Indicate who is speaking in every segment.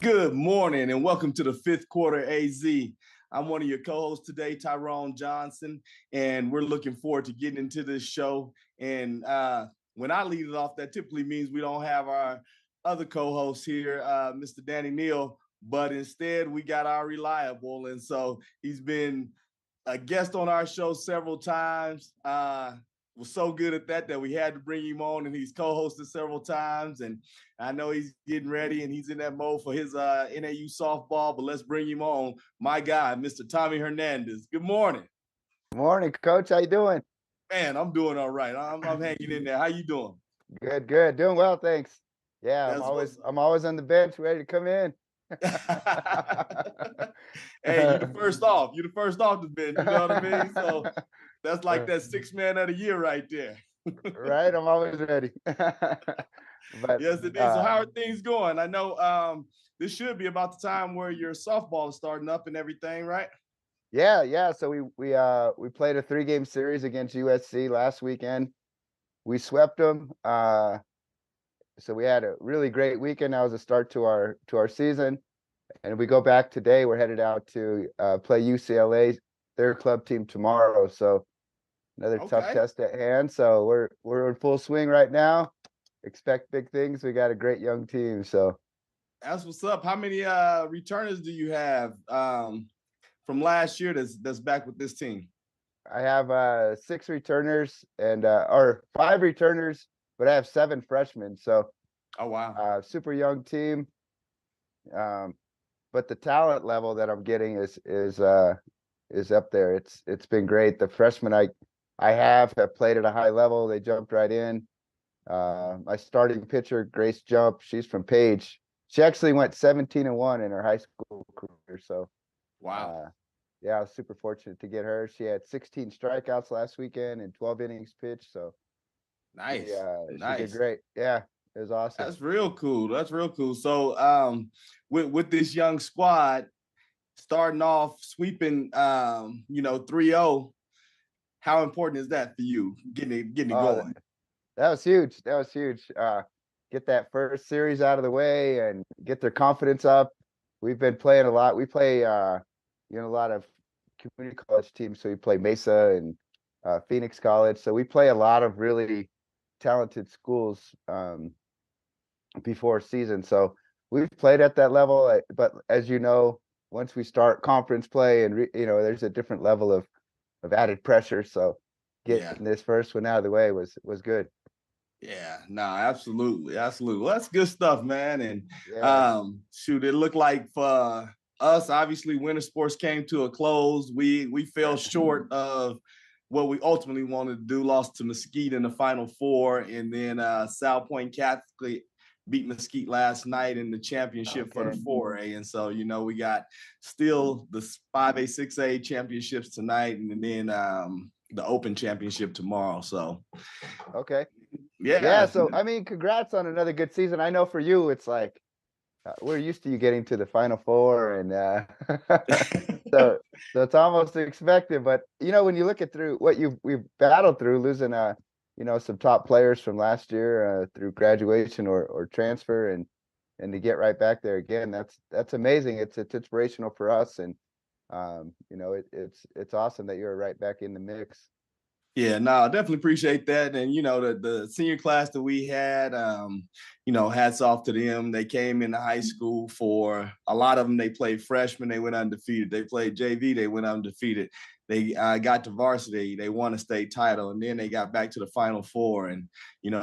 Speaker 1: Good morning and welcome to the fifth quarter AZ. I'm one of your co-hosts today, Tyrone Johnson, and we're looking forward to getting into this show. And when I lead it off, that typically means we don't have our other co-host here, Mr. Danny Neal, but instead we got our reliable. And so he's been a guest on our show several times. Was so good at that we had to bring him on, and he's co-hosted several times. And I know he's getting ready and he's in that mode for his NAU softball, but let's bring him on. My guy, Mr. Tommy Hernandez. Good morning.
Speaker 2: Morning, Coach. How you doing?
Speaker 1: Man, I'm doing all right. I'm hanging in there. How you doing?
Speaker 2: Good. Doing well, thanks. Yeah, I'm always on the bench, ready to come in.
Speaker 1: Hey, you the first off the bench. You know what I mean? So that's like that 6th man of the year right there.
Speaker 2: Right, I'm always ready.
Speaker 1: But yes, it is. So how are things going? I know this should be about the time where your softball is starting up and everything, right?
Speaker 2: Yeah. So we played a 3-game series against USC last weekend. We swept them. So we had a really great weekend. That was a start to our season. And we go back today. We're headed out to play UCLA, their club team, tomorrow. So another tough test at hand. So we're in full swing right now. Expect big things. We got a great young team. So
Speaker 1: that's what's up. How many returners do you have from last year that's back with this team?
Speaker 2: I have 6 returners or 5 returners, but I have 7 freshmen. So
Speaker 1: oh wow,
Speaker 2: super young team. But the talent level that I'm getting is up there. It's been great. The freshmen I have played at a high level. They jumped right in. My starting pitcher, Grace Jump, she's from Page. She actually went 17-1 in her high school career. So
Speaker 1: wow.
Speaker 2: Yeah, I was super fortunate to get her. She had 16 strikeouts last weekend and 12 innings pitched. So
Speaker 1: nice.
Speaker 2: She did great. Yeah, it was awesome.
Speaker 1: That's real cool. So with this young squad starting off sweeping 3-0, how important is that for you getting it going?
Speaker 2: That was huge. Get that first series out of the way and get their confidence up. We've been playing a lot. We play a lot of community college teams. So we play Mesa and Phoenix College. So we play a lot of really talented schools before season. So we've played at that level. But as you know, once we start conference play and there's a different level of added pressure. So getting this first one out of the way was good.
Speaker 1: Yeah, no, absolutely. Well, that's good stuff, man. And shoot, it looked like for us, obviously, winter sports came to a close. We fell short of what we ultimately wanted to do. Lost to Mesquite in the Final Four, and then South Point Catholic beat Mesquite last night in the championship for the 4A. And so, we got still the 5A, 6A championships tonight, and then the Open Championship tomorrow. So,
Speaker 2: yeah. So I mean, congrats on another good season. I know for you, it's like we're used to you getting to the Final Four, and so it's almost expected. But when you look at through what we've battled through, losing some top players from last year through graduation or transfer, and to get right back there again, that's amazing. It's inspirational for us, and it's awesome that you're right back in the mix.
Speaker 1: Yeah, no, I definitely appreciate that. And, the senior class that we had, hats off to them. They came into high school for a lot of them. They played freshmen. They went undefeated. They played JV. They went undefeated. They got to varsity. They won a state title. And then they got back to the Final Four. And,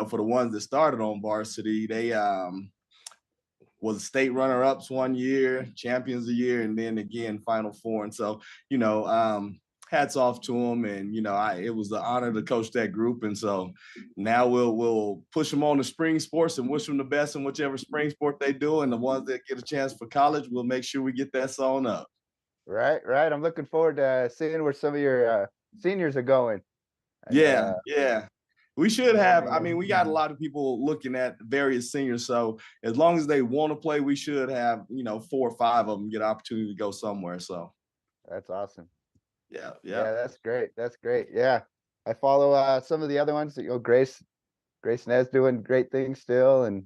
Speaker 1: for the ones that started on varsity, they was state runner-ups one year, champions a year, and then again, Final Four. And so, hats off to them, and it was an honor to coach that group. And so now we'll push them on to spring sports and wish them the best in whichever spring sport they do. And the ones that get a chance for college, we'll make sure we get that sewn up.
Speaker 2: Right. I'm looking forward to seeing where some of your seniors are going.
Speaker 1: And, yeah. We should have. I mean, we got a lot of people looking at various seniors. So as long as they want to play, we should have 4 or 5 of them get an opportunity to go somewhere. So
Speaker 2: that's awesome.
Speaker 1: Yeah,
Speaker 2: that's great. Yeah, I follow some of the other ones. Grace Nez doing great things still, and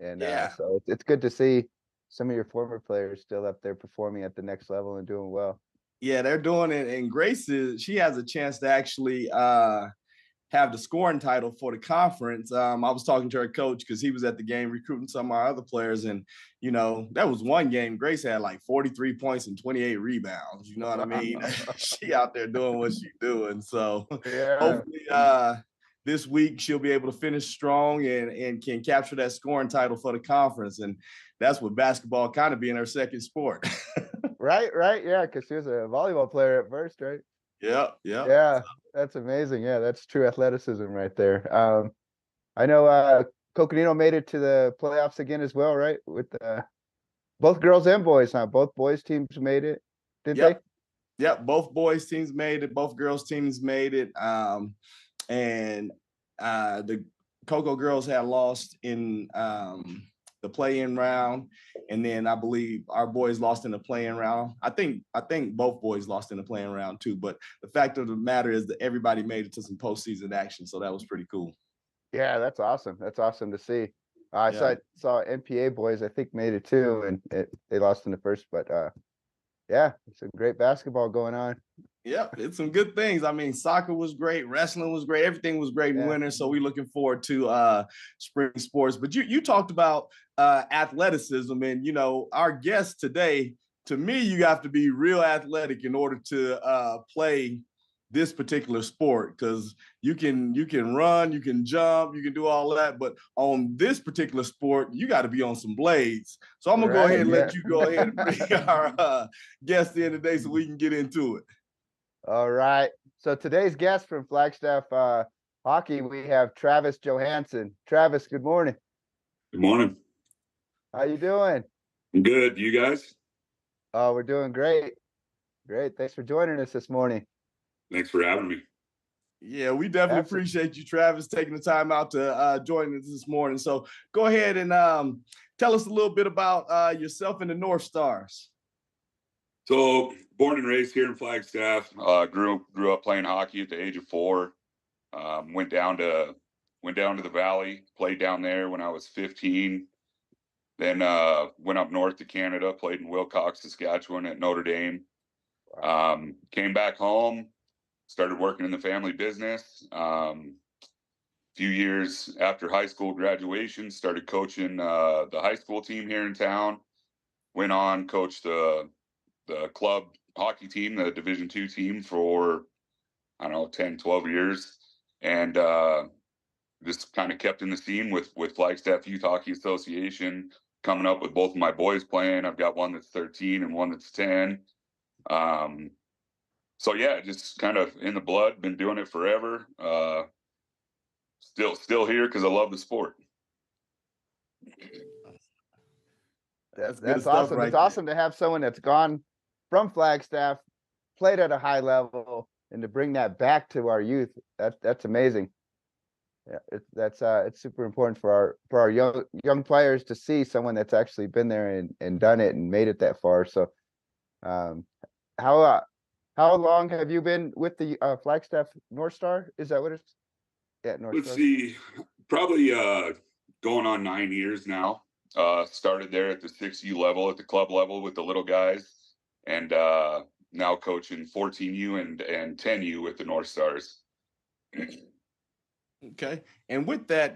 Speaker 2: so it's good to see some of your former players still up there performing at the next level and doing well.
Speaker 1: Yeah, they're doing it. And Grace she has a chance to actually have the scoring title for the conference. I was talking to her coach because he was at the game recruiting some of our other players. And, that was one game. Grace had like 43 points and 28 rebounds. You know what I mean? She out there doing what she's doing. So hopefully this week she'll be able to finish strong and can capture that scoring title for the conference. And that's what basketball kind of being her second sport.
Speaker 2: Right. Yeah, because she was a volleyball player at first, right?
Speaker 1: Yeah.
Speaker 2: That's amazing. Yeah, that's true athleticism right there. I know Coconino made it to the playoffs again as well, right? With both girls and boys, huh? Both boys teams made it, did they?
Speaker 1: Yep. Both boys teams made it. Both girls teams made it. And the Coco girls had lost in the play-in round, and then I believe our boys lost in the play-in round. I think both boys lost in the play-in round too. But the fact of the matter is that everybody made it to some postseason action, so that was pretty cool.
Speaker 2: Yeah, that's awesome. That's awesome to see. I saw NPA boys, I think, made it too, and they lost in the first. But yeah, it's some great basketball going on.
Speaker 1: Yep, it's some good things. I mean, soccer was great, wrestling was great, everything was great in winter. So we're looking forward to spring sports. But you talked about athleticism, and our guest today. To me, you have to be real athletic in order to play this particular sport, because you can run, you can jump, you can do all of that. But on this particular sport, you got to be on some blades. So I'm gonna go ahead and let you go ahead and bring our guest in today so we can get into it.
Speaker 2: All right. So today's guest from Flagstaff Hockey, we have Travis Johanson. Travis, good morning.
Speaker 3: Good morning.
Speaker 2: How you doing?
Speaker 3: Good. You guys?
Speaker 2: Oh, we're doing great. Great. Thanks for joining us this morning.
Speaker 3: Thanks for having me.
Speaker 1: Yeah, we definitely appreciate you, Travis, taking the time out to join us this morning. So go ahead and tell us a little bit about yourself and the Northstars.
Speaker 3: So, born and raised here in Flagstaff. Grew up playing hockey at the age of 4. Went down to the Valley, played down there when I was 15. Then went up north to Canada, played in Wilcox, Saskatchewan at Notre Dame. Came back home, started working in the family business. Few years after high school graduation, started coaching the high school team here in town. Went on, coached the club hockey team, the Division II team, for 10, 12 years, and just kind of kept in the scene with Flagstaff Youth Hockey Association, coming up with both of my boys playing. I've got one that's 13 and one that's 10. So yeah, just kind of in the blood, been doing it forever. Still here because I love the sport.
Speaker 2: That's awesome. Right, it's awesome to have someone that's gone from Flagstaff, played at a high level, and to bring that back to our youth. That's amazing. Yeah, it's super important for our young players to see someone that's actually been there and done it and made it that far. So, how long have you been with the Flagstaff Northstar? Is that what it's? Yeah, Northstar.
Speaker 3: Let's see, probably going on 9 years now. Started there at the 6U level, at the club level with the little guys, and now coaching 14U and 10U with the Northstars.
Speaker 1: Okay. And with that,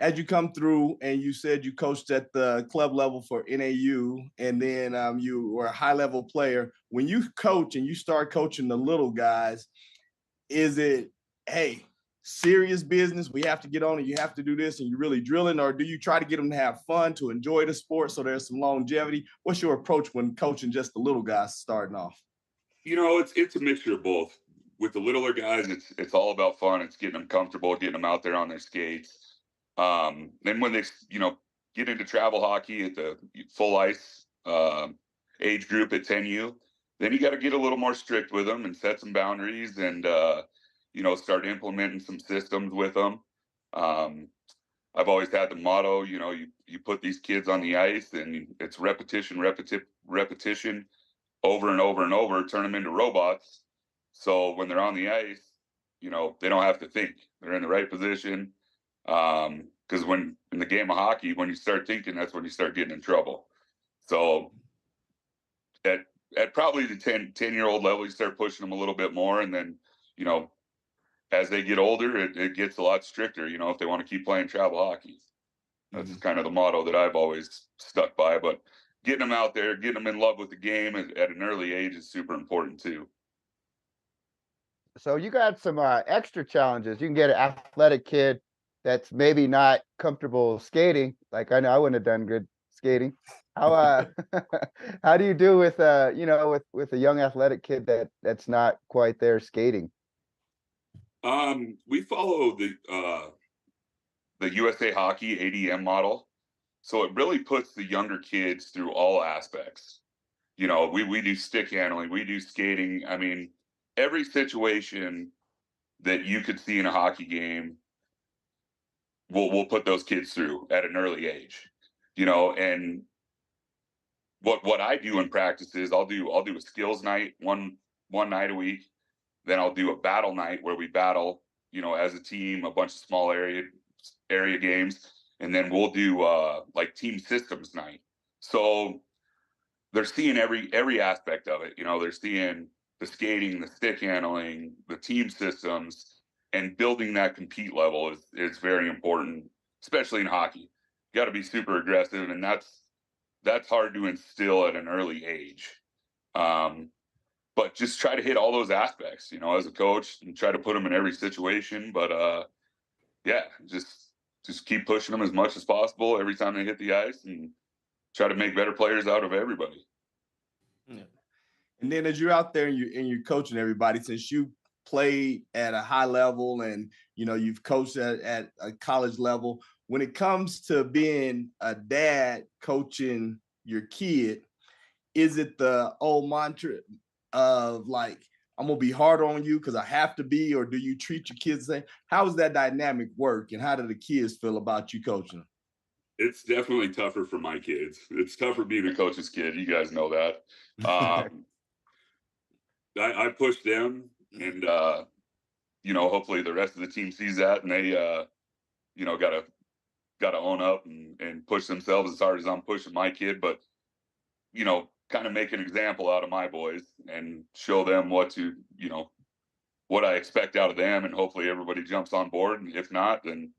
Speaker 1: as you come through, and you said you coached at the club level for NAU, and then you were a high level player. When you coach and you start coaching the little guys, is it, hey, serious business, we have to get on it, you have to do this, and you're really drilling, or do you try to get them to have fun, to enjoy the sport so there's some longevity? What's your approach when coaching just the little guys starting off?
Speaker 3: It's a mixture of both. With the littler guys, it's all about fun. It's getting them comfortable, getting them out there on their skates. Then when they get into travel hockey at the full ice age group at 10U, then you got to get a little more strict with them and set some boundaries and start implementing some systems with them. I've always had the motto, you put these kids on the ice and it's repetition over and over and over, turn them into robots. So when they're on the ice, they don't have to think. They're in the right position, because when in the game of hockey, when you start thinking, that's when you start getting in trouble. So at probably the 10-year-old level, you start pushing them a little bit more. And then, you know, as they get older, it gets a lot stricter, you know, if they want to keep playing travel hockey. That's kind of the motto that I've always stuck by. But getting them out there, getting them in love with the game at an early age is super important too.
Speaker 2: So you got some extra challenges. You can get an athletic kid that's maybe not comfortable skating. Like I know I wouldn't have done good skating. How how do you do with you know, with a young athletic kid that's not quite there skating?
Speaker 3: We follow the USA Hockey ADM model. So it really puts the younger kids through all aspects. You know, we do stick handling, we do skating. I mean, every situation that you could see in a hockey game, we'll put those kids through at an early age. You know, and what I do in practice is I'll do a skills night one night a week. Then I'll do a battle night where we battle, you know, as a team, a bunch of small area games, and then we'll do like team systems night. So they're seeing every aspect of it. You know, they're seeing the skating, the stick handling, the team systems, and building that compete level is very important, especially in hockey. You got to be super aggressive, and that's hard to instill at an early age. But just try to hit all those aspects, you know, as a coach, and try to put them in every situation. But yeah, just keep pushing them as much as possible every time they hit the ice, and try to make better players out of everybody.
Speaker 1: Yeah. And then as you're out there and you're coaching everybody, since you played at a high level and you know you've coached at a college level, when it comes to being a dad coaching your kid, is it the old mantra of like, I'm gonna be harder on you because I have to be, or do you treat your kids the same? How does that dynamic work, and how do the kids feel about you coaching?
Speaker 3: It's definitely tougher for my kids. It's tougher being a coach's kid. You guys know that. I push them, and you know, hopefully the rest of the team sees that, and they you know, gotta own up and push themselves as hard as I'm pushing my kid. But you know, kind of make an example out of my boys and show them you know, what I expect out of them, and hopefully everybody jumps on board. And if not, then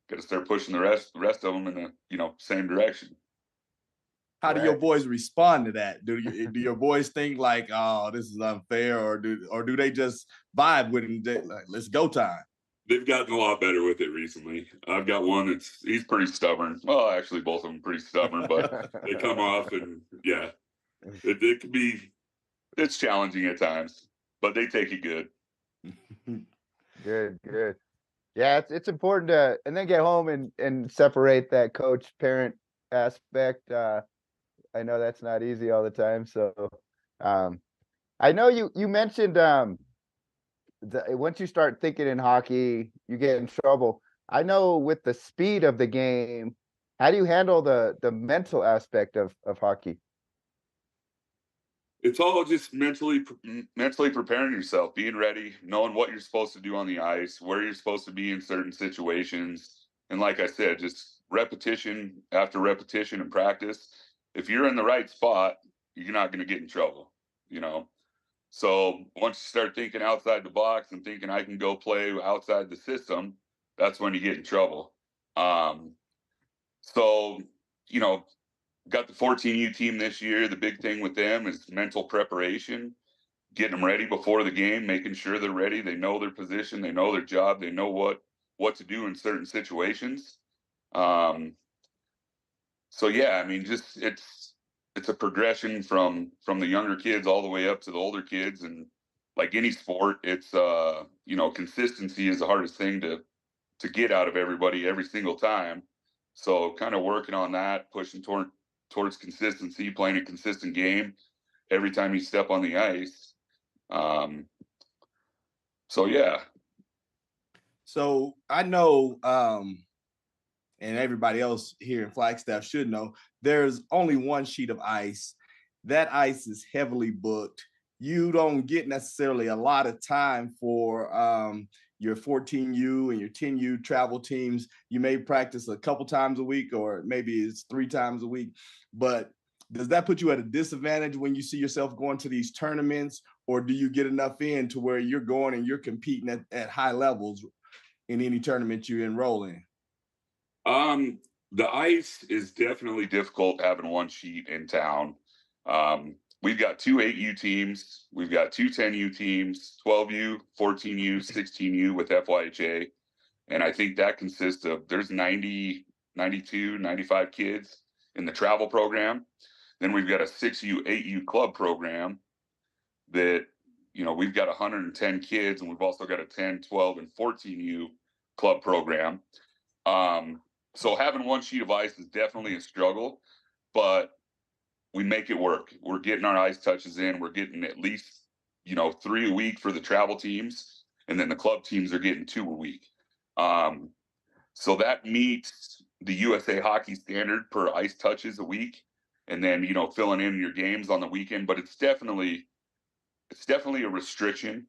Speaker 3: got to start pushing the rest of them in the, you know, same direction.
Speaker 1: How do your boys respond to that? Do your boys think like, oh, this is unfair, or do they just vibe with it? Like, let's go time.
Speaker 3: They've gotten a lot better with it recently. I've got one he's pretty stubborn. Well, actually, both of them pretty stubborn, but they come off, and yeah, it can be, it's challenging at times, but they take it good.
Speaker 2: Good. Yeah, it's important to, and then get home and separate that coach parent aspect. I know that's not easy all the time. So I know you mentioned once you start thinking in hockey, you get in trouble. I know with the speed of the game, how do you handle the mental aspect of hockey?
Speaker 3: It's all just mentally preparing yourself, being ready, knowing what you're supposed to do on the ice, where you're supposed to be in certain situations. And like I said, just repetition after repetition and practice. If you're in the right spot, you're not going to get in trouble, you know? So once you start thinking outside the box and thinking I can go play outside the system, that's when you get in trouble. So, you know, got the 14U team this year. The big thing with them is mental preparation, getting them ready before the game, making sure they're ready. They know their position, they know their job, they know what to do in certain situations. So yeah, I mean, just it's a progression from the younger kids all the way up to the older kids. And like any sport, it's you know, consistency is the hardest thing to get out of everybody every single time. So kind of working on that, pushing towards consistency, playing a consistent game every time you step on the ice. So yeah.
Speaker 1: So I know, and everybody else here in Flagstaff should know, there's only one sheet of ice. That ice is heavily booked. You don't get necessarily a lot of time for, your 14U and your 10U travel teams, you may practice a couple times a week, or maybe it's 3 times a week. But does that put you at a disadvantage when you see yourself going to these tournaments, or do you get enough in to where you're going and you're competing at high levels in any tournament you enroll in?
Speaker 3: The ice is definitely difficult having one sheet in town. We've got 2 8U teams. We've got 2 10U teams, 12U, 14U, 16U with FYHA. And I think that consists of, there's 90, 92, 95 kids in the travel program. Then we've got a 6U, 8U club program that, we've got 110 kids, and we've also got a 10, 12, and 14U club program. So having one sheet of ice is definitely a struggle, but we make it work. We're getting our ice touches in. We're getting at least, 3 a week for the travel teams, and then the club teams are getting 2 a week. So that meets the USA hockey standard per ice touches a week, and then, filling in your games on the weekend. But it's definitely a restriction.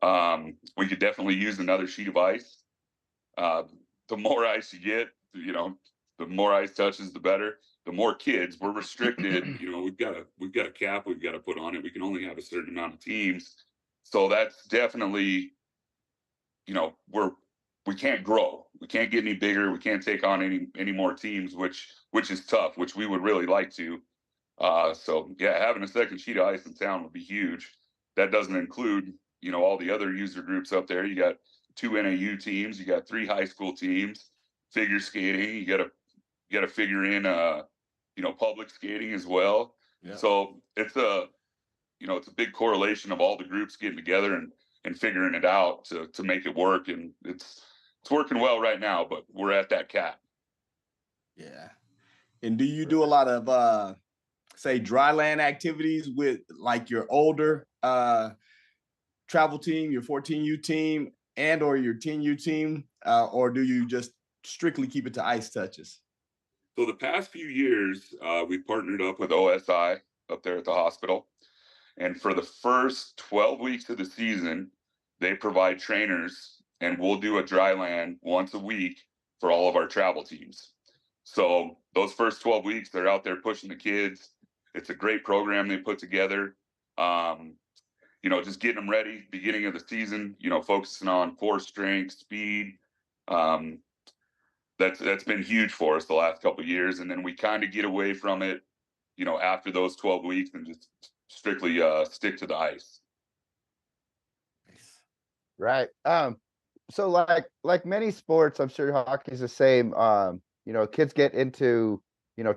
Speaker 3: We could definitely use another sheet of ice. The more ice you get, the more ice touches, the better. The more kids, we're restricted. We've got a cap we've got to put on it. We can only have a certain amount of teams. So that's definitely, we can't grow. We can't get any bigger. We can't take on any more teams, which is tough, which we would really like to. So yeah, having a second sheet of ice in town would be huge. That doesn't include, all the other user groups up there. You got 2 NAU teams, you got 3 high school teams, figure skating, you got to figure in public skating as well. Yeah. So it's a big correlation of all the groups getting together and figuring it out to make it work, and it's working well right now, but we're at that cap.
Speaker 1: Yeah. And do you do a lot of say dry land activities with like your older travel team, your 14U team, and or your 10U team, or do you just strictly keep it to ice touches?
Speaker 3: So the past few years, we partnered up with OSI up there at the hospital. And for the first 12 weeks of the season, they provide trainers, and we'll do a dry land once a week for all of our travel teams. So those first 12 weeks, they're out there pushing the kids. It's a great program they put together. Just getting them ready, beginning of the season, focusing on core strength, speed. That's been huge for us the last couple of years. And then we kind of get away from it, after those 12 weeks and just strictly stick to the ice.
Speaker 2: Right. So like many sports, I'm sure hockey's the same. Kids get into,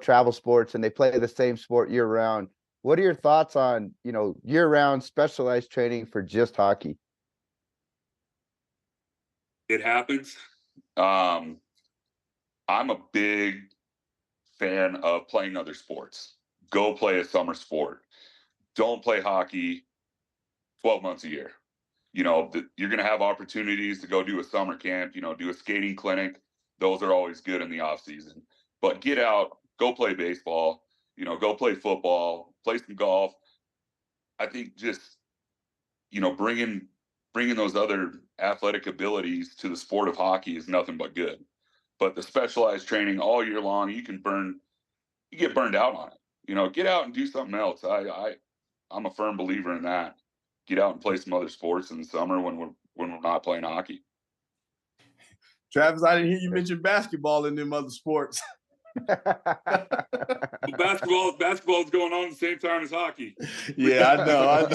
Speaker 2: travel sports and they play the same sport year round. What are your thoughts on, year-round specialized training for just hockey?
Speaker 3: It happens. I'm a big fan of playing other sports. Go play a summer sport. Don't play hockey 12 months a year. You're going to have opportunities to go do a summer camp, do a skating clinic. Those are always good in the off season. But get out, go play baseball, go play football, play some golf. I think just, bringing those other athletic abilities to the sport of hockey is nothing but good. But the specialized training all year long, you get burned out on it. Get out and do something else. I'm a firm believer in that. Get out and play some other sports in the summer when we're not playing hockey.
Speaker 1: Travis, I didn't hear you mention basketball in them other sports.
Speaker 3: Basketball is going on at the same time as hockey.
Speaker 1: Yeah, I know.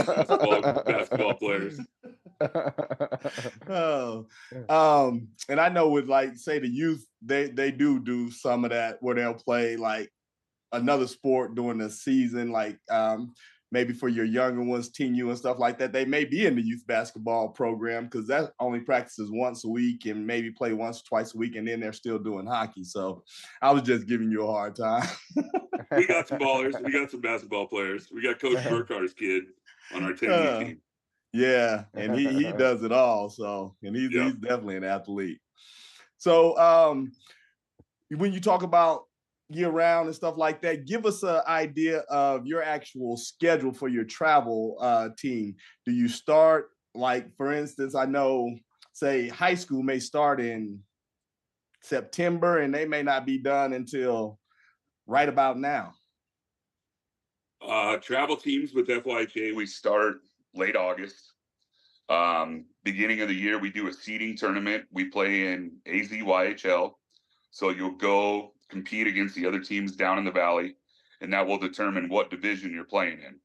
Speaker 3: Basketball players.
Speaker 1: And I know with like say the youth, they do some of that where they'll play like another sport during the season, like maybe for your younger ones, 10U and stuff like that. They may be in the youth basketball program because that only practices once a week and maybe play once, twice a week, and then they're still doing hockey. So I was just giving you a hard time.
Speaker 3: We got some ballers. We got some basketball players. We got Coach Burkhart's kid on our 10U team.
Speaker 1: Yeah, and he does it all. So, and he's definitely an athlete. So when you talk about year round and stuff like that, give us an idea of your actual schedule for your travel team. Do you start, like, for instance, I know say high school may start in September and they may not be done until right about now?
Speaker 3: Travel teams with FYHA, we start late August. Beginning of the year, we do a seeding tournament. We play in AZYHL. So you'll go compete against the other teams down in the valley, and that will determine what division you're playing in.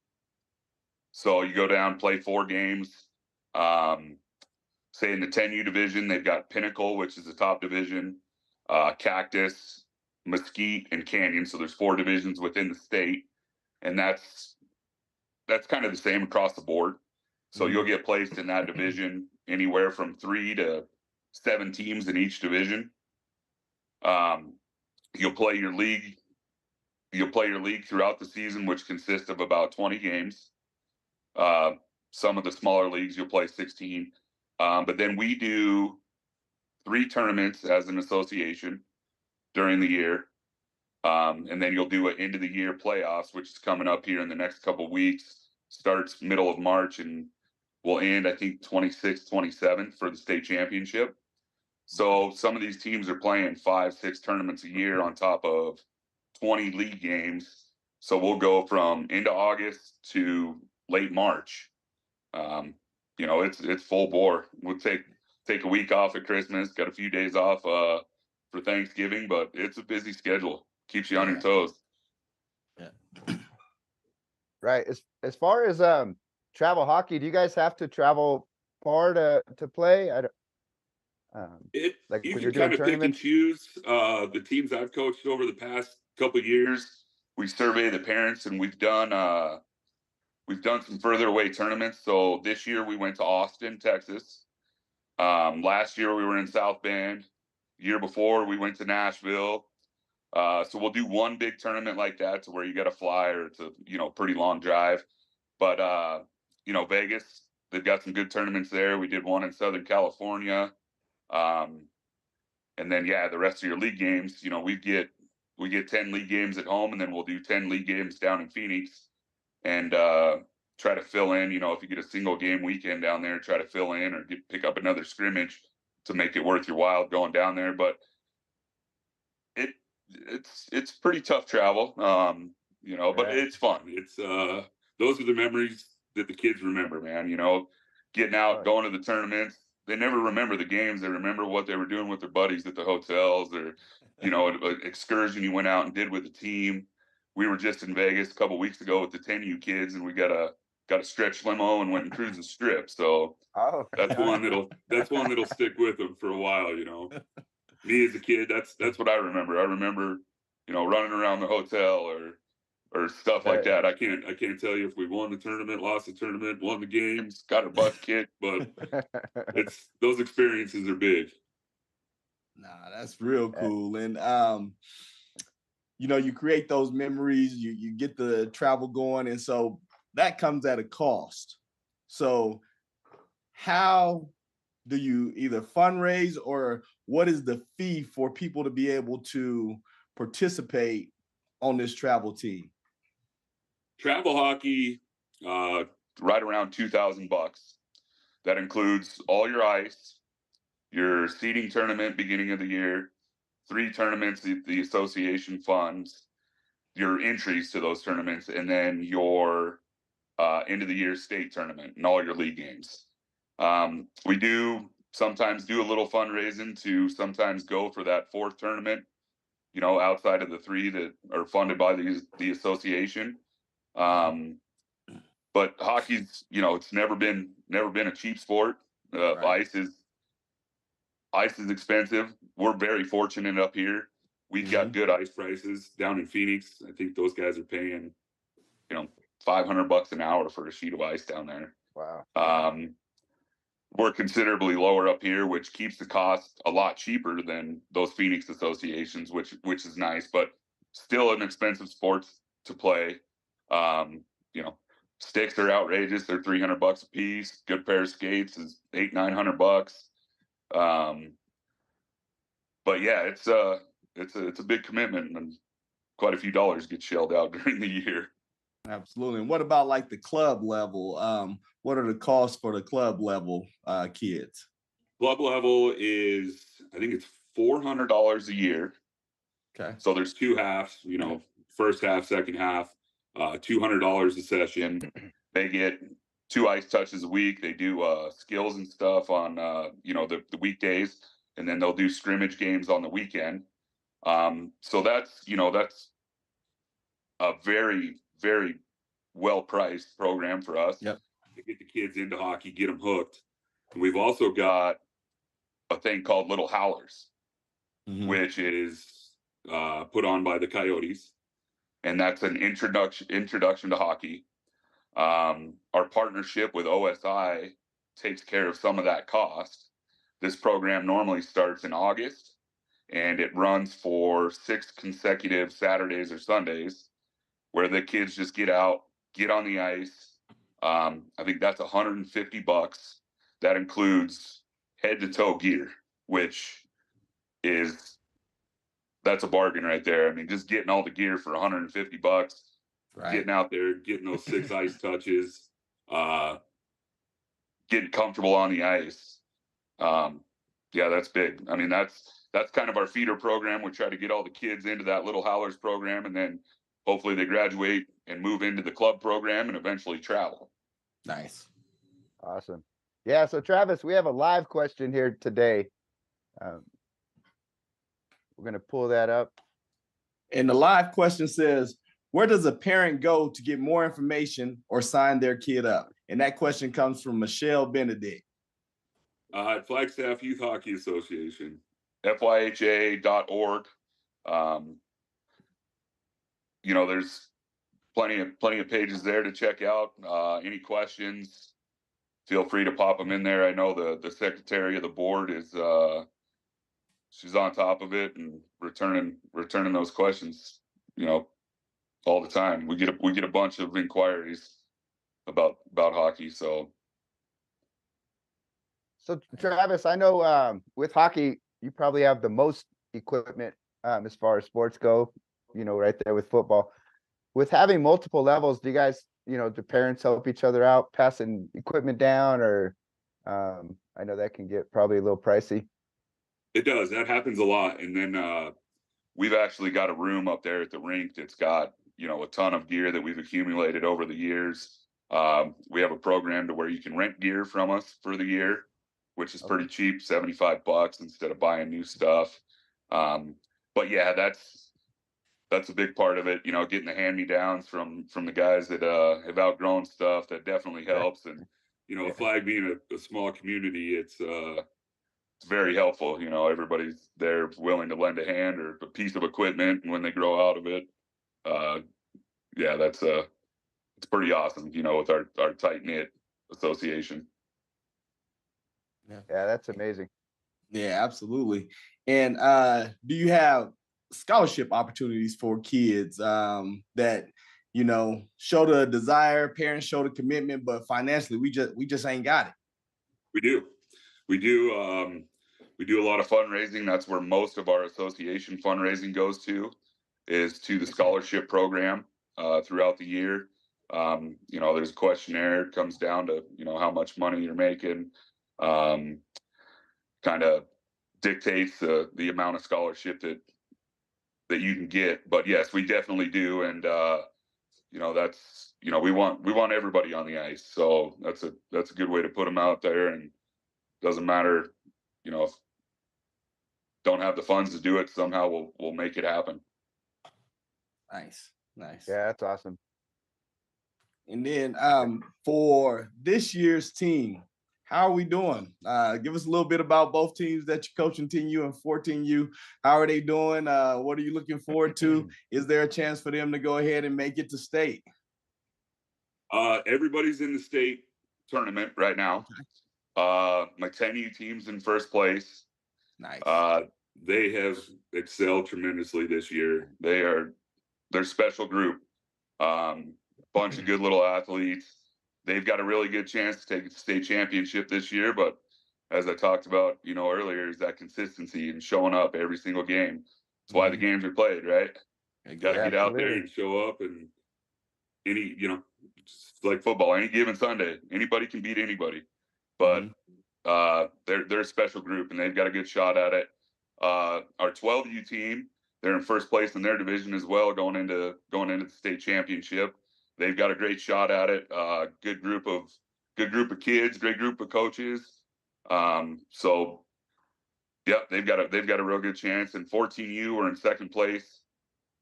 Speaker 3: So you go down, play 4 games. Say in the 10U division, they've got Pinnacle, which is the top division, Cactus, Mesquite, and Canyon. So there's 4 divisions within the state, and that's kind of the same across the board. So you'll get placed in that division anywhere from 3 to 7 teams in each division. You'll play your league. You'll play your league throughout the season, which consists of about 20 games. Some of the smaller leagues you'll play 16. But then we do 3 tournaments as an association during the year. And then you'll do an end of the year playoffs, which is coming up here in the next couple of weeks. Starts middle of March and will end, I think, 26th, 27th for the state championship. So some of these teams are playing 5, 6 tournaments a year on top of 20 league games. So we'll go from into August to late March. It's full bore. We'll take a week off at Christmas, got a few days off for Thanksgiving, but it's a busy schedule. Keeps you on your toes.
Speaker 1: Yeah.
Speaker 2: Right. As far as travel hockey, do you guys have to travel far to play?
Speaker 3: You can kind of pick and choose. The teams I've coached over the past couple of years, we survey the parents, and we've done some further away tournaments. So this year we went to Austin, Texas. Last year we were in South Bend. Year before we went to Nashville. So we'll do one big tournament like that to where you got to fly, or it's a pretty long drive. But Vegas, they've got some good tournaments there. We did one in Southern California. And then the rest of your league games, we get 10 league games at home, and then we'll do 10 league games down in Phoenix, and try to fill in. If you get a single game weekend down there, try to fill in or pick up another scrimmage to make it worth your while going down there. But it's pretty tough travel, but it's fun. It's those are the memories that the kids remember, man. Getting out, going to the tournaments. They never remember the games. They remember what they were doing with their buddies at the hotels, or an excursion you went out and did with the team. We were just in Vegas a couple of weeks ago with the 10U kids, and we got a stretch limo and went and cruised the strip. So that's one that'll stick with them for a while. Me as a kid, that's what I remember. I remember, running around the hotel or stuff like that. I can't tell you if we won the tournament, lost the tournament, won the games, got our butt kicked, but those experiences are big.
Speaker 1: Nah, that's real cool. And you create those memories, you get the travel going, and so that comes at a cost. So how do you either fundraise, or what is the fee for people to be able to participate on this travel team?
Speaker 3: Travel hockey, right around $2,000. That includes all your ice, your seeding tournament beginning of the year, 3 tournaments the association funds, your entries to those tournaments, and then your end of the year state tournament and all your league games. We do sometimes do a little fundraising to sometimes go for that 4th tournament, outside of the 3 that are funded by the association. But hockey's, it's never been a cheap sport. Right. Ice is expensive. We're very fortunate up here. We've got good ice prices down in Phoenix. I think those guys are paying, $500 an hour for a sheet of ice down there.
Speaker 2: Wow.
Speaker 3: We're considerably lower up here, which keeps the cost a lot cheaper than those Phoenix associations, which is nice, but still an expensive sport to play. Sticks are outrageous. They're $300 a piece. Good pair of skates is $800-900. But yeah, it's a big commitment, and quite a few dollars get shelled out during the year.
Speaker 1: Absolutely. And what about like the club level? What are the costs for the club level kids?
Speaker 3: Club level is, I think it's $400 a year.
Speaker 1: Okay.
Speaker 3: So there's two halves, first half, second half, $200 a session. They get 2 ice touches a week. They do skills and stuff on, the weekdays, and then they'll do scrimmage games on the weekend. So that's a very, very well-priced program for us
Speaker 1: Yep.
Speaker 3: to get the kids into hockey, get them hooked. And we've also got a thing called Little Howlers, which is put on by the Coyotes, and that's an introduction to hockey. Our partnership with OSI takes care of some of that cost. This program normally starts in August, and it runs for 6 consecutive Saturdays or Sundays, where the kids just get out, get on the ice. I think that's $150. That includes head to toe gear, which that's a bargain right there. I mean, just getting all the gear for $150,
Speaker 1: Right.
Speaker 3: getting out there, getting those 6 ice touches, getting comfortable on the ice. Yeah, that's big. I mean, that's kind of our feeder program. We try to get all the kids into that Little Howlers program, and then hopefully they graduate and move into the club program and eventually travel.
Speaker 1: Nice.
Speaker 2: Awesome. Yeah. So Travis, we have a live question here today. We're going to pull that up.
Speaker 1: And the live question says, where does a parent go to get more information or sign their kid up? And that question comes from Michelle Benedict.
Speaker 3: At Flagstaff Youth Hockey Association, FYHA.org. There's plenty of pages there to check out. Any questions, feel free to pop them in there. I know the secretary of the board is she's on top of it and returning those questions, all the time. We get a bunch of inquiries about hockey. So
Speaker 2: Travis, I know with hockey, you probably have the most equipment as far as sports go, right there with football. With having multiple levels, do you guys, do parents help each other out passing equipment down, or I know that can get probably a little pricey.
Speaker 3: It does. That happens a lot. And then we've actually got a room up there at the rink that's got, a ton of gear that we've accumulated over the years. We have a program to where you can rent gear from us for the year, which is pretty cheap, $75 instead of buying new stuff. But yeah, that's a big part of it, getting the hand-me-downs from the guys that have outgrown stuff. That definitely helps. And Flag being a small community, it's very helpful. Everybody's there willing to lend a hand or a piece of equipment when they grow out of it. Yeah, it's pretty awesome, with our tight-knit association.
Speaker 2: Yeah, that's amazing.
Speaker 1: Yeah, absolutely. And do you have scholarship opportunities for kids that show the desire, parents show the commitment, but financially we just ain't got it?
Speaker 3: We do a lot of fundraising. That's where most of our association fundraising goes to, is to the scholarship program throughout the year. There's a questionnaire. It comes down to how much money you're making, kind of dictates the amount of scholarship that you can get. But yes, we definitely do. And that's we want everybody on the ice. So that's a good way to put them out there. And doesn't matter, if don't have the funds to do it, somehow we'll make it happen.
Speaker 1: Nice.
Speaker 2: Yeah, that's awesome.
Speaker 1: And then for this year's team, how are we doing? Give us a little bit about both teams that you're coaching, 10U and 14U. How are they doing? What are you looking forward to? Is there a chance for them to go ahead and make it to state?
Speaker 3: Everybody's in the state tournament right now. My 10U team's in first place.
Speaker 1: Nice.
Speaker 3: They have excelled tremendously this year. They're a special group. Bunch of good little athletes. They've got a really good chance to take a state championship this year, but as I talked about, earlier, is that consistency and showing up every single game. That's why the games are played, right? You got to get out there and show up, and it's like football, any given Sunday, anybody can beat anybody. But they're a special group, and they've got a good shot at it. Our 12U team, they're in first place in their division as well, going into the state championship. They've got a great shot at it. Good group of kids, great group of coaches. So yeah, they've got a real good chance. And 14U were in second place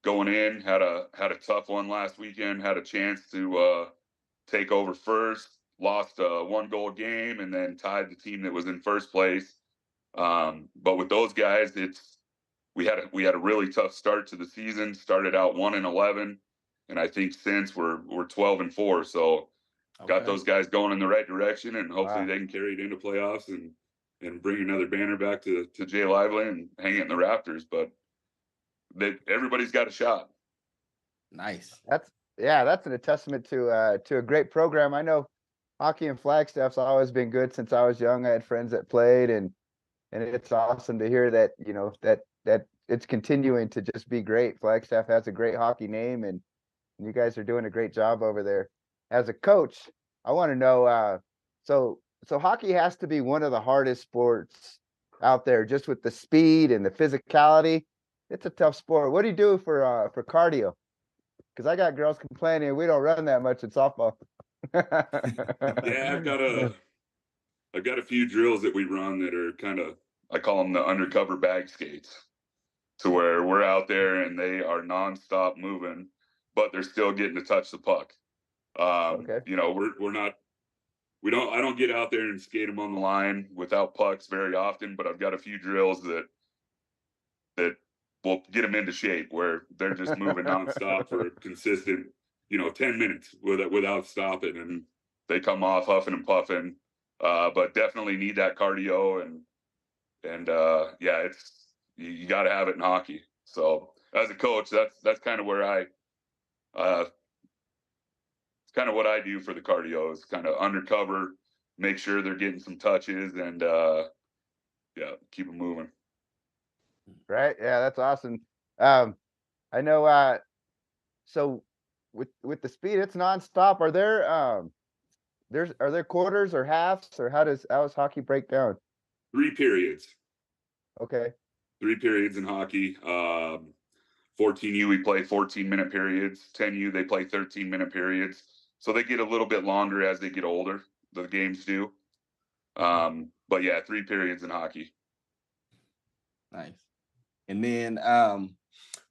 Speaker 3: going in. Had a tough one last weekend. Had a chance to take over first. Lost a 1-goal game and then tied the team that was in first place. But with those guys, we had a really tough start to the season. Started out 1-11, and I think since we're 12-4. So got those guys going in the right direction, and hopefully they can carry it into playoffs and bring another banner back to Jay Lively and hang it in the rafters. But everybody's got a shot.
Speaker 1: Nice.
Speaker 2: That's a testament to a great program. I know hockey and Flagstaff's always been good since I was young. I had friends that played, and it's awesome to hear that, that it's continuing to just be great. Flagstaff has a great hockey name, and you guys are doing a great job over there. As a coach, I want to know, so hockey has to be one of the hardest sports out there, just with the speed and the physicality. It's a tough sport. What do you do for cardio? Because I got girls complaining we don't run that much in softball.
Speaker 3: Yeah, I've got a few drills that we run that are kind of, I call them the undercover bag skates, to where we're out there and they are nonstop moving, but they're still getting to touch the puck.
Speaker 2: Okay.
Speaker 3: I don't get out there and skate them on the line without pucks very often, but I've got a few drills that will get them into shape where they're just moving nonstop for a consistent, 10 minutes without stopping, and they come off huffing and puffing. But definitely need that cardio, and yeah, you got to have it in hockey. So as a coach, that's kind of where it's kind of what I do for the cardio, is kind of undercover, make sure they're getting some touches, and yeah, keep them moving.
Speaker 2: Right. Yeah, that's awesome. I know, so with the speed, it's nonstop. Are there are there quarters or halves, or how does hockey break down?
Speaker 3: 3 periods.
Speaker 2: Okay.
Speaker 3: 3 periods in hockey. 14U, we play 14-minute periods. 10U, they play 13-minute periods. So they get a little bit longer as they get older. The games do. But yeah, 3 periods in hockey.
Speaker 1: Nice. And then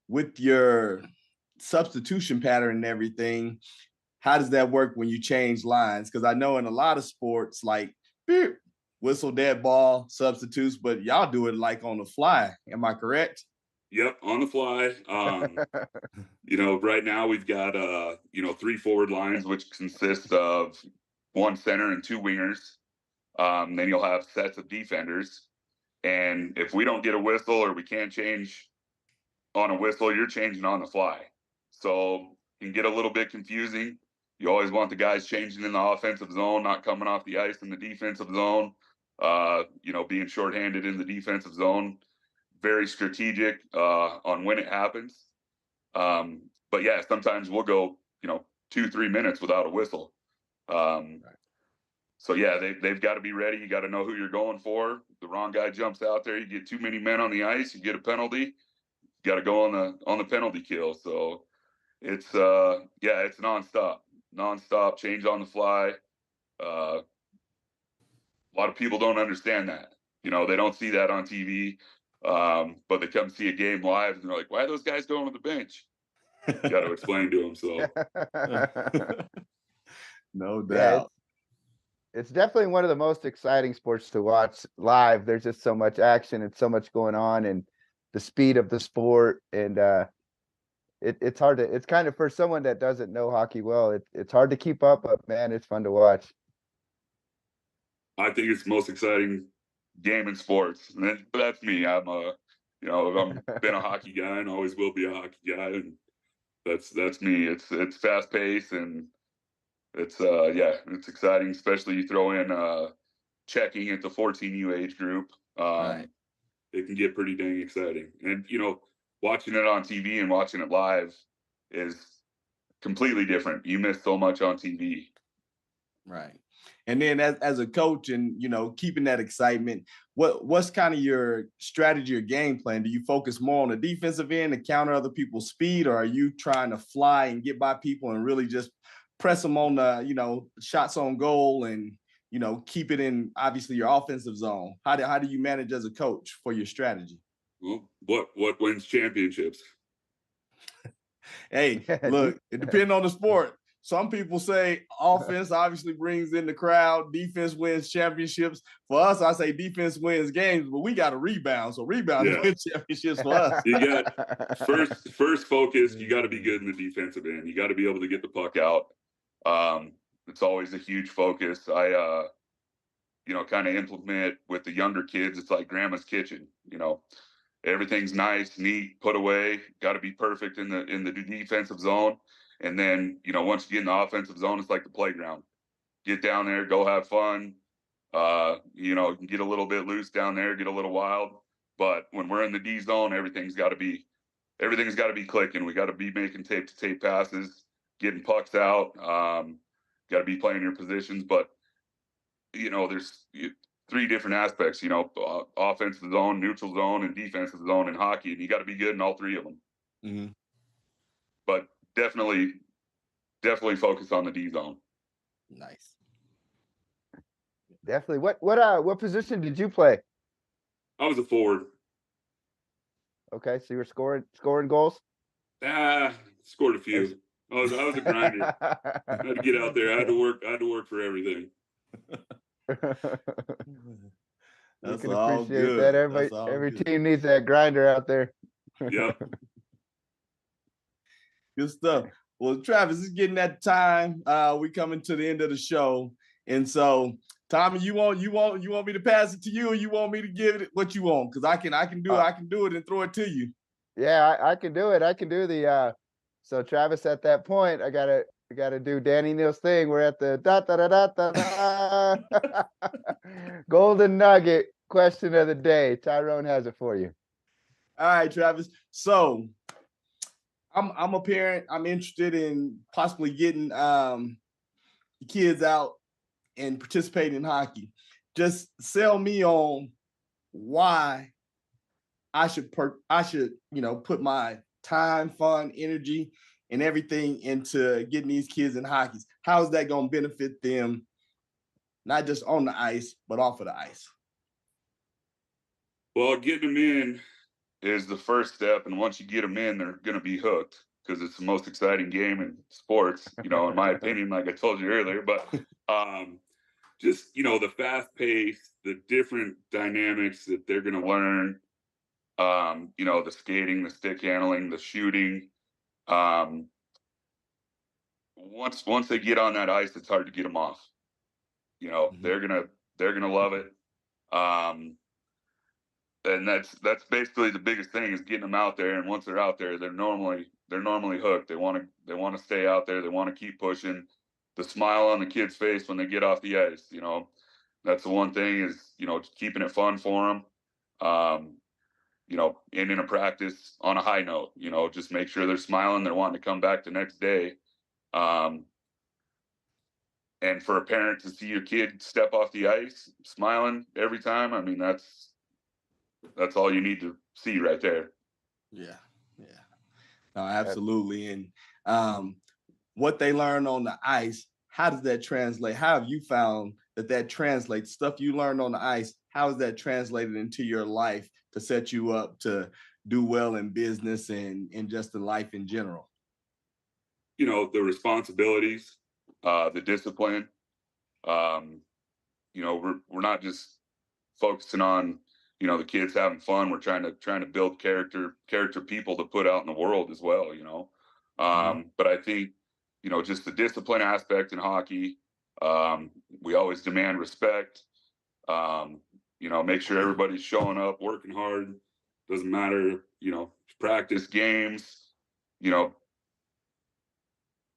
Speaker 1: with your substitution pattern and everything, how does that work when you change lines? Because I know in a lot of sports, like beep, whistle, dead ball, substitutes, but y'all do it like on the fly. Am I correct?
Speaker 3: Yep, on the fly. Right now we've got 3 forward lines, which consist of 1 center and 2 wingers. Then you'll have sets of defenders. And if we don't get a whistle or we can't change on a whistle, you're changing on the fly. So it can get a little bit confusing. You always want the guys changing in the offensive zone, not coming off the ice in the defensive zone, being shorthanded in the defensive zone. Very strategic on when it happens. But yeah, sometimes we'll go, 2-3 minutes without a whistle. So yeah, they've got to be ready. You got to know who you're going for. The wrong guy jumps out there, you get too many men on the ice, you get a penalty. You got to go on the penalty kill. So it's it's nonstop, change on the fly. A lot of people don't understand that. They don't see that on TV. But they come see a game live and they're like, why are those guys going to the bench? You got to explain to them. So
Speaker 1: no doubt.
Speaker 2: Yeah, it's definitely one of the most exciting sports to watch live. There's just so much action and so much going on, and the speed of the sport, and it's hard to, it's kind of, for someone that doesn't know hockey well, it's hard to keep up, but man, it's fun to watch.
Speaker 3: I think it's the most exciting game in sports. But that's me. I've been a hockey guy and always will be a hockey guy, and that's me. It's fast paced, and it's exciting. Especially you throw in checking at the 14U age group.
Speaker 1: Right.
Speaker 3: It can get pretty dang exciting. And watching it on TV and watching it live is completely different. You miss so much on TV.
Speaker 1: Right. And then as a coach and, keeping that excitement, what's kind of your strategy or game plan? Do you focus more on the defensive end to counter other people's speed, or are you trying to fly and get by people and really just press them on the, shots on goal and, keep it in obviously your offensive zone? How do you manage as a coach for your strategy?
Speaker 3: Well, what wins championships?
Speaker 1: Hey, look, it depends on the sport. Some people say offense obviously brings in the crowd. Defense wins championships. For us, I say defense wins games, but we got to rebound. So rebounds win championships for us.
Speaker 3: You got first focus. You got to be good in the defensive end. You got to be able to get the puck out. It's always a huge focus. I kind of implement with the younger kids. It's like grandma's kitchen. Everything's nice, neat, put away. Got to be perfect in the defensive zone. And then, once you get in the offensive zone, it's like the playground. Get down there, go have fun. You can get a little bit loose down there, get a little wild. But when we're in the D zone, everything's got to be clicking. We got to be making tape-to-tape passes, getting pucks out. Got to be playing your positions. But there's three different aspects. Offensive zone, neutral zone, and defensive zone in hockey, and you got to be good in all three of them.
Speaker 1: Mm-hmm.
Speaker 3: But definitely focus on the D zone.
Speaker 1: Nice.
Speaker 2: Definitely. What position did you play?
Speaker 3: I was a forward.
Speaker 2: Okay, so you were scoring goals?
Speaker 3: Scored a few. I was a grinder. I had to get out there. I had to work for everything.
Speaker 2: You can appreciate that. Every team needs that grinder out there.
Speaker 3: Yep.
Speaker 1: Good stuff. Well, Travis, it's getting that time. We coming to the end of the show, and so Tommy, you want me to pass it to you, or you want me to give it what you want? Because I can do it and throw it to you.
Speaker 2: Yeah, I can do it. I can do the. So Travis, at that point, I gotta do Danny Neal's thing. We're at the golden nugget question of the day. Tyrone has it for you.
Speaker 1: All right, Travis. So I'm a parent. I'm interested in possibly getting the kids out and participating in hockey. Just sell me on why I should put my time, fun, energy, and everything into getting these kids in hockey. How is that going to benefit them, not just on the ice, but off of the ice?
Speaker 3: Well, getting them in is the first step, and once you get them in, they're going to be hooked because it's the most exciting game in sports, in my opinion, like I told you earlier. But just the fast pace, the different dynamics that they're going to learn, the skating, the stick handling, the shooting. Once they get on that ice, it's hard to get them off.
Speaker 1: Mm-hmm.
Speaker 3: They're gonna love it. And that's basically the biggest thing is getting them out there. And once they're out there, they're normally hooked. They want to stay out there. They want to keep pushing. The smile on the kid's face when they get off the ice, that's the one thing is keeping it fun for them. And in a practice on a high note, just make sure they're smiling. They're wanting to come back the next day. And for a parent to see your kid step off the ice smiling every time, I mean, that's all you need to see right there.
Speaker 1: Yeah. No, absolutely. And what they learn on the ice, how does that translate? How have you found that translates? Stuff you learned on the ice, how is that translated into your life to set you up to do well in business and just in life in general?
Speaker 3: The responsibilities, the discipline. We're not just focusing on the kids having fun. We're trying to build character people to put out in the world as well. But I think just the discipline aspect in hockey. We always demand respect. Make sure everybody's showing up, working hard. Doesn't matter, practice, games,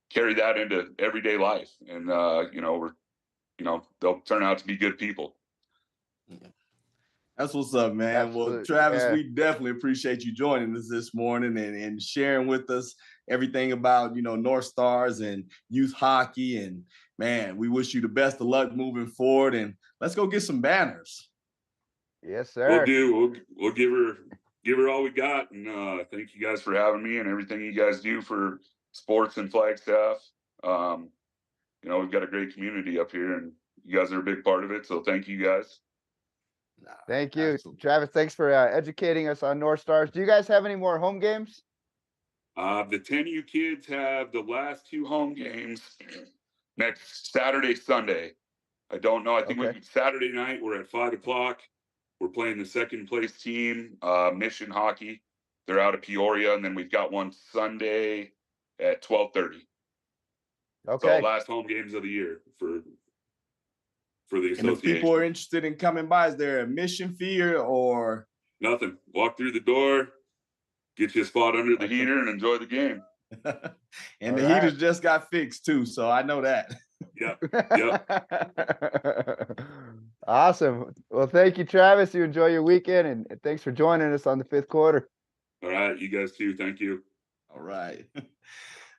Speaker 3: carry that into everyday life. And, they'll turn out to be good people.
Speaker 1: Yeah. That's what's up, man. Well,
Speaker 2: Absolutely.
Speaker 1: Travis,
Speaker 2: Yeah.
Speaker 1: we definitely appreciate you joining us this morning and sharing with us everything about, Northstars and youth hockey. And man, we wish you the best of luck moving forward. And let's go get some banners.
Speaker 2: Yes,
Speaker 3: We'll
Speaker 2: sir.
Speaker 3: do. We'll give her all we got. And thank you guys for having me and everything you guys do for sports and Flagstaff. We've got a great community up here, and you guys are a big part of it. So thank you guys.
Speaker 2: Thank you,
Speaker 1: Absolutely.
Speaker 2: Travis. Thanks for educating us on Northstars. Do you guys have any more home games?
Speaker 3: The 10U kids have the last 2 home games next Saturday, Sunday. I don't know. I think
Speaker 2: Okay.
Speaker 3: Saturday night we're at 5:00. We're playing the second place team, Mission Hockey. They're out of Peoria, and then we've got one Sunday at 12:30.
Speaker 2: Okay.
Speaker 3: So last home games of the year for the
Speaker 1: And if people are
Speaker 3: association.
Speaker 1: interested in coming by, is there a admission fee or?
Speaker 3: Nothing. Walk through the door, get you a spot under the
Speaker 1: Okay.
Speaker 3: heater, and enjoy the game.
Speaker 1: And
Speaker 2: All
Speaker 1: the
Speaker 2: right.
Speaker 1: heaters just got fixed too, so I know that.
Speaker 3: Yep.
Speaker 2: Awesome. Well, thank you, Travis. You enjoy your weekend, and thanks for joining us on the 5th quarter.
Speaker 3: All right, you guys too. Thank you.
Speaker 1: All right.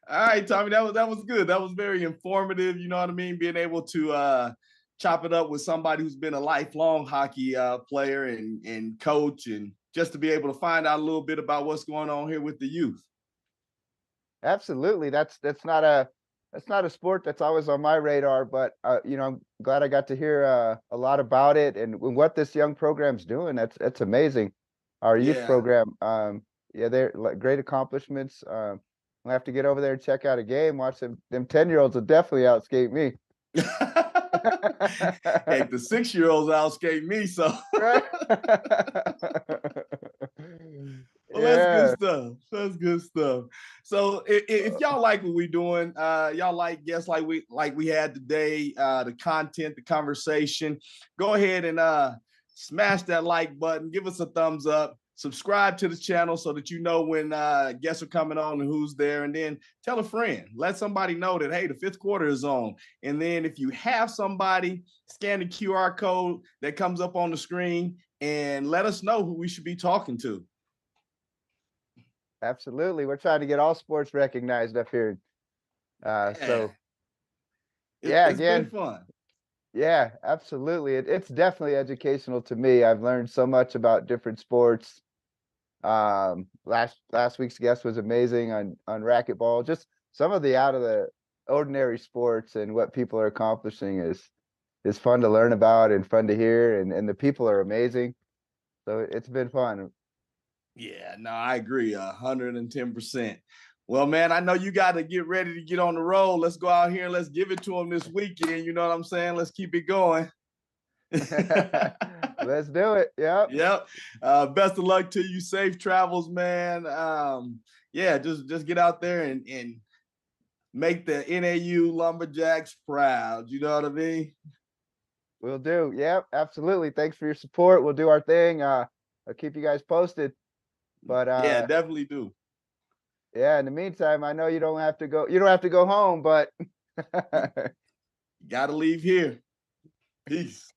Speaker 1: All right, Tommy, that was good. That was very informative. You know what I mean? Being able to chop it up with somebody who's been a lifelong hockey player and coach, and just to be able to find out a little bit about what's going on here with the youth.
Speaker 2: Absolutely. That's not a sport that's always on my radar, but I'm glad I got to hear a lot about it and what this young program's doing. That's amazing. Our youth
Speaker 1: Yeah.
Speaker 2: program, they're like great accomplishments. We'll have to get over there and check out a game. Watch them 10-year-olds will definitely outskate me.
Speaker 1: Heck, the 6-year-olds outskate me, so
Speaker 2: Right.
Speaker 1: well, that's good stuff. That's good stuff. So if y'all like what we're doing, y'all like guests like we had today, the content, the conversation, go ahead and smash that like button, give us a thumbs up, subscribe to the channel so that you know when guests are coming on and who's there, and then tell a friend, let somebody know that, hey, the 5th quarter is on. And then if you have somebody, scan the QR code that comes up on the screen and let us know who we should be talking to.
Speaker 2: Absolutely. We're trying to get all sports recognized up here. So
Speaker 1: it's
Speaker 2: again,
Speaker 1: been fun.
Speaker 2: Yeah, absolutely. It's definitely educational to me. I've learned so much about different sports. Last week's guest was amazing on racquetball. Just some of the out of the ordinary sports and what people are accomplishing is fun to learn about and fun to hear, and the people are amazing. So it's been fun.
Speaker 1: Yeah, no, I agree 110%. Well, man, I know you got to get ready to get on the road. Let's go out here and let's give it to them this weekend. You know what I'm saying? Let's keep it going.
Speaker 2: Let's do it. Yep.
Speaker 1: Yep. Best of luck to you. Safe travels, man. Just get out there and make the NAU Lumberjacks proud. You know what I mean?
Speaker 2: We'll do. Yep, absolutely. Thanks for your support. We'll do our thing. I'll keep you guys posted. But
Speaker 1: yeah, definitely do.
Speaker 2: Yeah, in the meantime, I know you don't have to go home, but
Speaker 1: you gotta leave here. Peace.